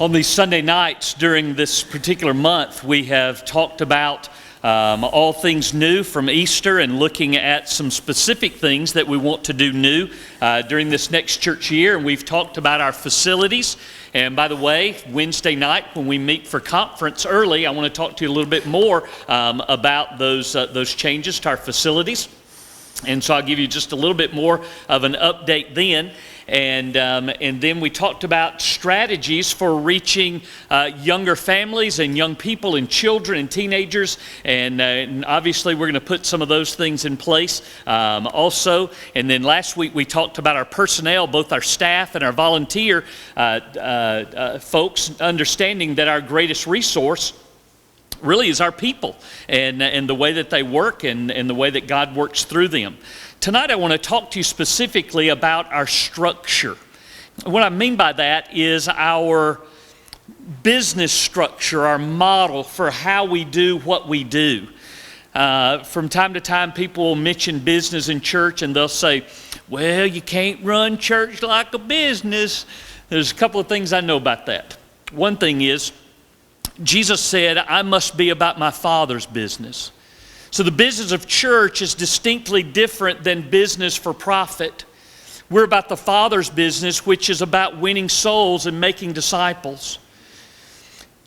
On these Sunday nights during this particular month, we have talked about all things new from Easter and looking at some specific things that we want to do new during this next church year. And we've talked about our facilities. And by the way, Wednesday night when we meet for conference early, I want to talk to you a little bit more about those changes to our facilities. And so I'll give you just a little bit more of an update then. And then we talked about strategies for reaching younger families and young people and children and teenagers. And obviously we're going to put some of those things in place also. And then last week we talked about our personnel, both our staff and our volunteer folks, understanding that our greatest resource really is our people and the way that they work and the way that God works through them. Tonight I want to talk to you specifically about our structure. What I mean by that is our business structure, our model for how we do what we do. From time to time people will mention business in church and they'll say, well, you can't run church like a business. There's a couple of things I know about that. One thing is, Jesus said, I must be about my Father's business. So the business of church is distinctly different than business for profit. We're about the Father's business, which is about winning souls and making disciples.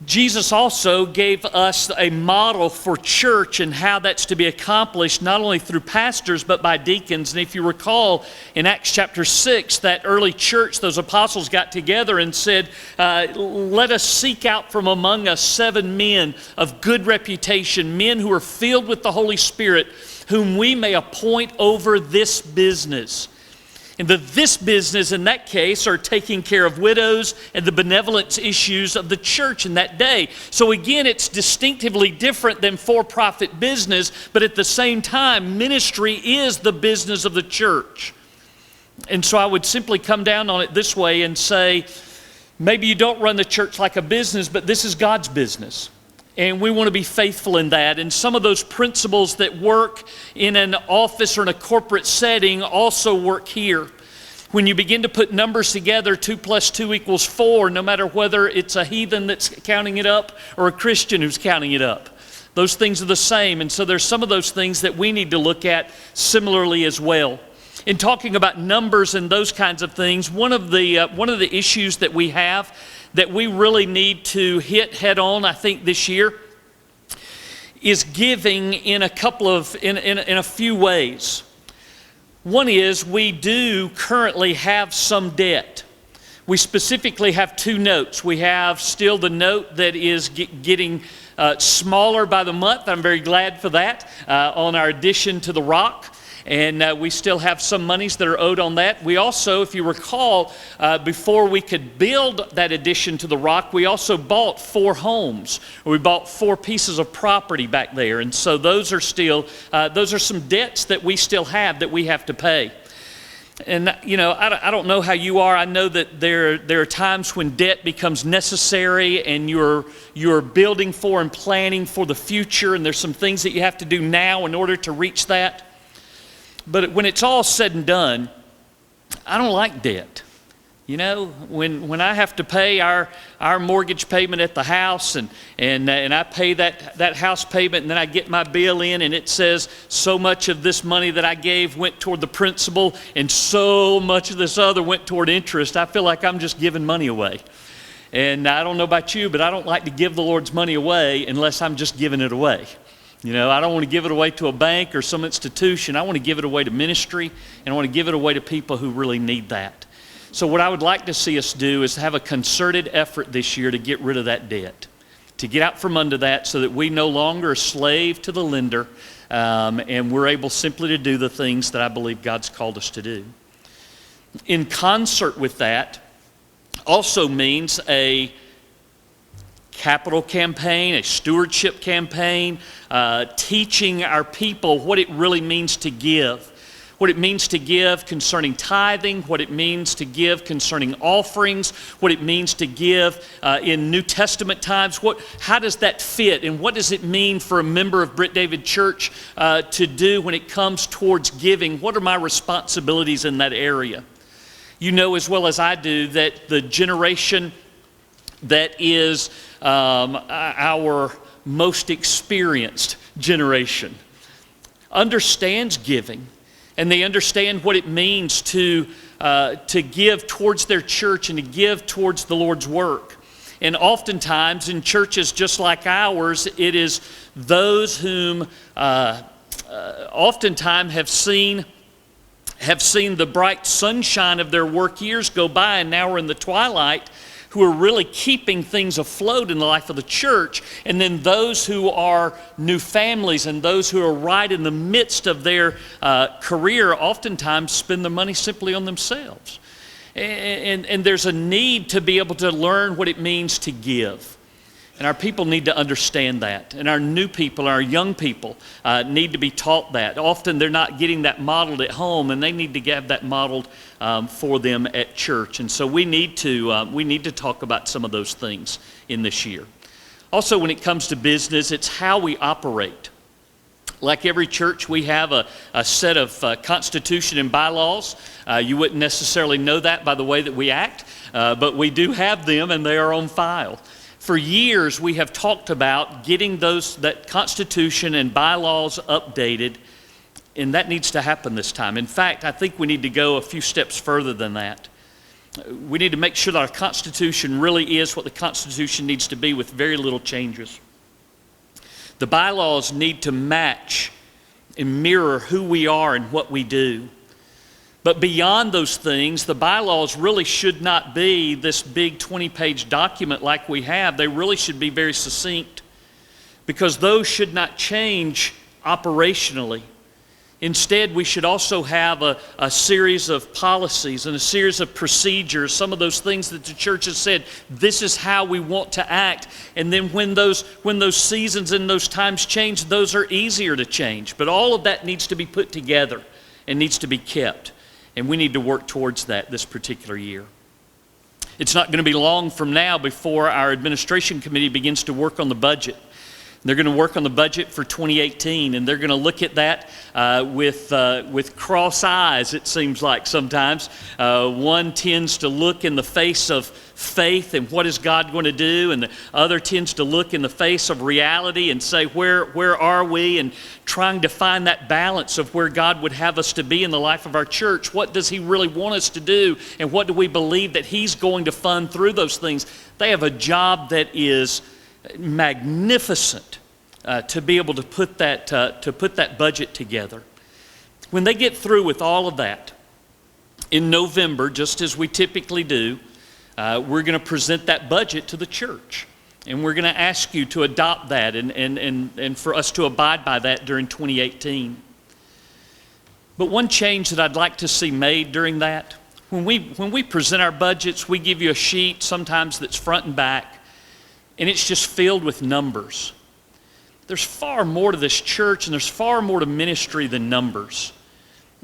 Jesus also gave us a model for church and how that's to be accomplished, not only through pastors, but by deacons. And if you recall, in Acts chapter 6, that early church, those apostles got together and said, let us seek out from among us 7 men of good reputation, men who are filled with the Holy Spirit, whom we may appoint over this business. And this business in that case are taking care of widows and the benevolence issues of the church in that day. So again, it's distinctively different than for-profit business, but at the same time, ministry is the business of the church. And so I would simply come down on it this way and say, maybe you don't run the church like a business, but this is God's business. And we want to be faithful in that. And some of those principles that work in an office or in a corporate setting also work here. When you begin to put numbers together, 2 + 2 = 4, no matter whether it's a heathen that's counting it up or a Christian who's counting it up. Those things are the same. And so there's some of those things that we need to look at similarly as well. In talking about numbers and those kinds of things, one of the issues that we have that we really need to hit head on, I think, this year, is giving in a few ways. One is we do currently have some debt. We specifically have 2 notes. We have still the note that is getting smaller by the month. I'm very glad for that on our addition to the rock. And we still have some monies that are owed on that. We also, if you recall, before we could build that addition to the rock, we also bought 4 homes. We bought 4 pieces of property back there. And so those are some debts that we still have that we have to pay. And, you know, I don't know how you are. I know that there are times when debt becomes necessary and you're building for and planning for the future. And there's some things that you have to do now in order to reach that. But when it's all said and done, I don't like debt. You know, when I have to pay our mortgage payment at the house and I pay that house payment and then I get my bill in and it says so much of this money that I gave went toward the principal and so much of this other went toward interest, I feel like I'm just giving money away. And I don't know about you, but I don't like to give the Lord's money away unless I'm just giving it away. You know, I don't want to give it away to a bank or some institution. I want to give it away to ministry, and I want to give it away to people who really need that. So what I would like to see us do is have a concerted effort this year to get rid of that debt, to get out from under that so that we no longer are slave to the lender, and we're able simply to do the things that I believe God's called us to do. In concert with that also means a capital campaign, a stewardship campaign, teaching our people what it really means to give. What it means to give concerning tithing, what it means to give concerning offerings, what it means to give in New Testament times. How does that fit, and what does it mean for a member of Britt David Church to do when it comes towards giving? What are my responsibilities in that area? You know as well as I do that the generation that is our most experienced generation understands giving, and they understand what it means to give towards their church and to give towards the Lord's work. And oftentimes in churches just like ours, it is those whom oftentimes have seen the bright sunshine of their work years go by, and now we're in the twilight, who are really keeping things afloat in the life of the church. And then those who are new families and those who are right in the midst of their career oftentimes spend their money simply on themselves. And there's a need to be able to learn what it means to give. And our people need to understand that. And our new people, our young people need to be taught that. Often they're not getting that modeled at home, and they need to have that modeled for them at church. And so we need to talk about some of those things in this year. Also, when it comes to business, it's how we operate. Like every church, we have a set of constitution and bylaws. You wouldn't necessarily know that by the way that we act, but we do have them, and they are on file. For years, we have talked about getting that constitution and bylaws updated, and that needs to happen this time. In fact, I think we need to go a few steps further than that. We need to make sure that our Constitution really is what the Constitution needs to be, with very little changes. The bylaws need to match and mirror who we are and what we do. But beyond those things, the bylaws really should not be this big 20-page document like we have. They really should be very succinct, because those should not change operationally. Instead, we should also have a series of policies and a series of procedures, some of those things that the church has said, this is how we want to act. And then when those seasons and those times change, those are easier to change. But all of that needs to be put together and needs to be kept. And we need to work towards that this particular year. It's not going to be long from now before our administration committee begins to work on the budget. They're going to work on the budget for 2018, and they're going to look at that with cross eyes, it seems like sometimes. One tends to look in the face of faith and what is God going to do, and the other tends to look in the face of reality and say, where are we? And trying to find that balance of where God would have us to be in the life of our church. What does He really want us to do, and what do we believe that He's going to fund through those things? They have a job that is magnificent to be able to put that budget together. When they get through with all of that, in November, just as we typically do, we're going to present that budget to the church. And we're going to ask you to adopt that and for us to abide by that during 2018. But one change that I'd like to see made during that, when we present our budgets, we give you a sheet sometimes that's front and back, and it's just filled with numbers. There's far more to this church, and there's far more to ministry than numbers.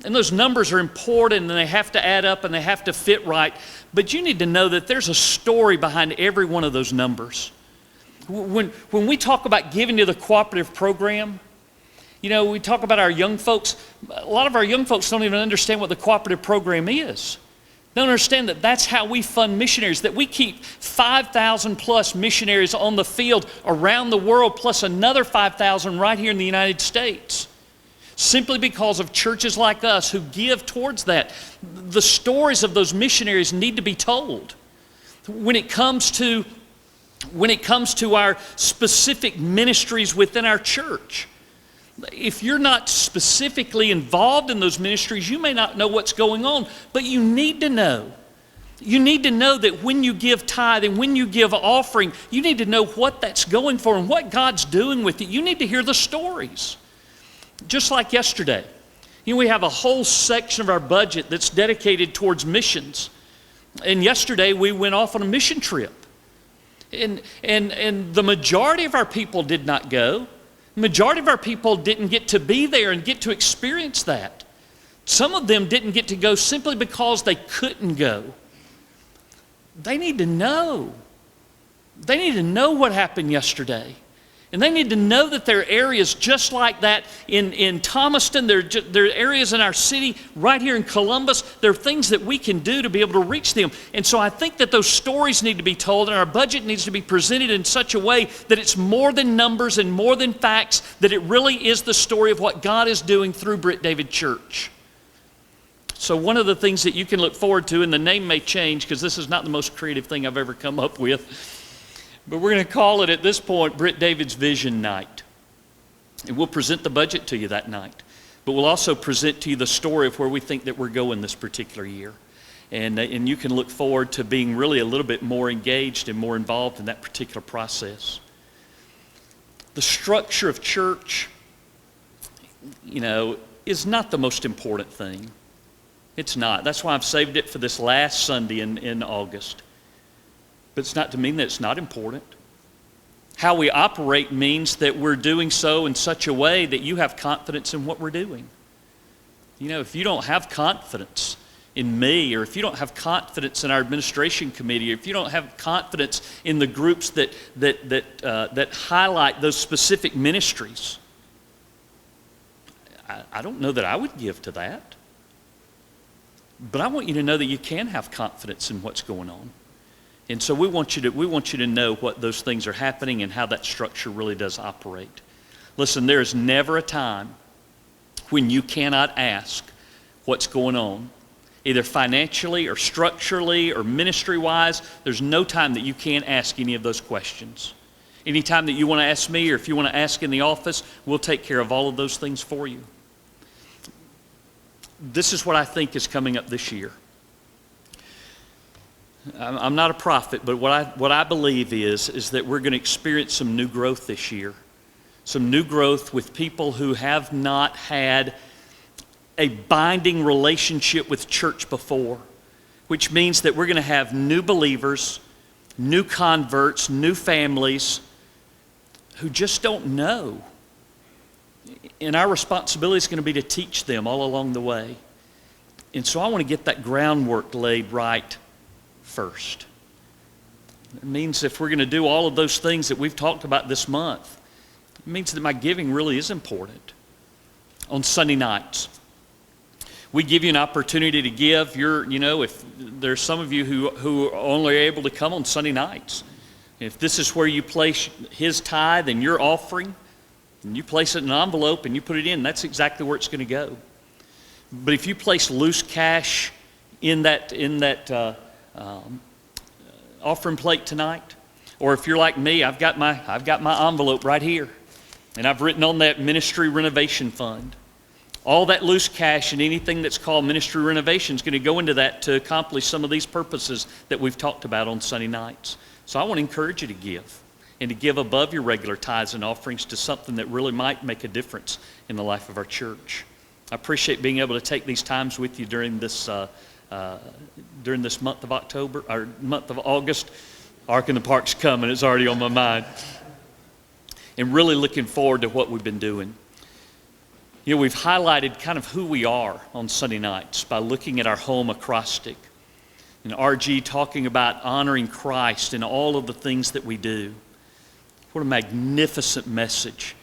And those numbers are important, and they have to add up, and they have to fit right. But you need to know that there's a story behind every one of those numbers. When we talk about giving to the cooperative program, we talk about our young folks. A lot of our young folks don't even understand what the cooperative program is. They don't understand that that's how we fund missionaries, that we keep 5,000 plus missionaries on the field around the world, plus another 5,000 right here in the United States, simply because of churches like us who give towards that. The stories of those missionaries need to be told. When it comes to our specific ministries within our church, if you're not specifically involved in those ministries, you may not know what's going on, but you need to know. You need to know that when you give tithe and when you give offering, you need to know what that's going for and what God's doing with it. You need to hear the stories. Just like yesterday, we have a whole section of our budget that's dedicated towards missions. And yesterday we went off on a mission trip. And the majority of our people did not go. The majority of our people didn't get to be there and get to experience that. Some of them didn't get to go simply because they couldn't go. They need to know. They need to know what happened yesterday. And they need to know that there are areas just like that in Thomaston. There are areas in our city, right here in Columbus. There are things that we can do to be able to reach them. And so I think that those stories need to be told, and our budget needs to be presented in such a way that it's more than numbers and more than facts, that it really is the story of what God is doing through Britt David Church. So one of the things that you can look forward to, and the name may change because this is not the most creative thing I've ever come up with, but we're going to call it at this point Britt David's Vision Night. And we'll present the budget to you that night. But we'll also present to you the story of where we think that we're going this particular year. And you can look forward to being really a little bit more engaged and more involved in that particular process. The structure of church, is not the most important thing. It's not. That's why I've saved it for this last Sunday in August. But it's not to mean that it's not important. How we operate means that we're doing so in such a way that you have confidence in what we're doing. If you don't have confidence in me, or if you don't have confidence in our administration committee, or if you don't have confidence in the groups that highlight those specific ministries, I don't know that I would give to that. But I want you to know that you can have confidence in what's going on. And so we want you to know what those things are happening and how that structure really does operate. Listen, there is never a time when you cannot ask what's going on, either financially or structurally or ministry-wise. There's no time that you can't ask any of those questions. Anytime that you want to ask me, or if you want to ask in the office, we'll take care of all of those things for you. This is what I think is coming up this year. I'm not a prophet, but what I believe is that we're going to experience some new growth this year. Some new growth with people who have not had a binding relationship with church before, which means that we're going to have new believers, new converts, new families who just don't know. And our responsibility is going to be to teach them all along the way. And so I want to get that groundwork laid right first. It means if we're going to do all of those things that we've talked about this month, it means that my giving really is important. On Sunday nights, we give you an opportunity to give. If there's some of you who are only able to come on Sunday nights, if this is where you place his tithe and your offering, and you place it in an envelope and you put it in, that's exactly where it's going to go. But if you place loose cash in that offering plate tonight, or if you're like me, I've got my envelope right here, and I've written on that Ministry Renovation Fund. All that loose cash and anything that's called ministry renovation is going to go into that to accomplish some of these purposes that we've talked about on Sunday nights. So I want to encourage you to give, and to give above your regular tithes and offerings to something that really might make a difference in the life of our church. I appreciate being able to take these times with you during this month of October, or month of August. Ark in the Park's coming, it's already on my mind. And really looking forward to what we've been doing. We've highlighted kind of who we are on Sunday nights by looking at our home acrostic. And RG talking about honoring Christ in all of the things that we do. What a magnificent message.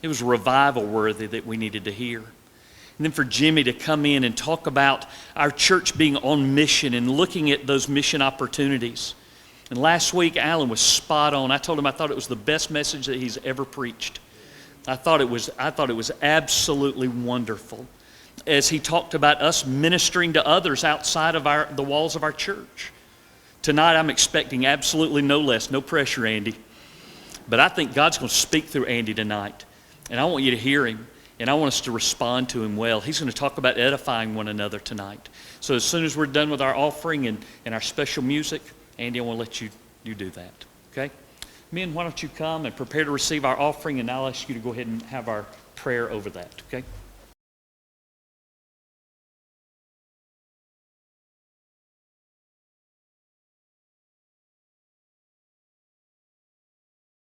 It was revival worthy that we needed to hear. And then for Jimmy to come in and talk about our church being on mission and looking at those mission opportunities. And last week, Alan was spot on. I told him I thought it was the best message that he's ever preached. I thought it was absolutely wonderful as he talked about us ministering to others outside of the walls of our church. Tonight, I'm expecting absolutely no less. No pressure, Andy. But I think God's going to speak through Andy tonight. And I want you to hear him. And I want us to respond to him well. He's going to talk about edifying one another tonight. So as soon as we're done with our offering and our special music, Andy, I want to let you do that. Okay? Men, why don't you come and prepare to receive our offering, and I'll ask you to go ahead and have our prayer over that. Okay?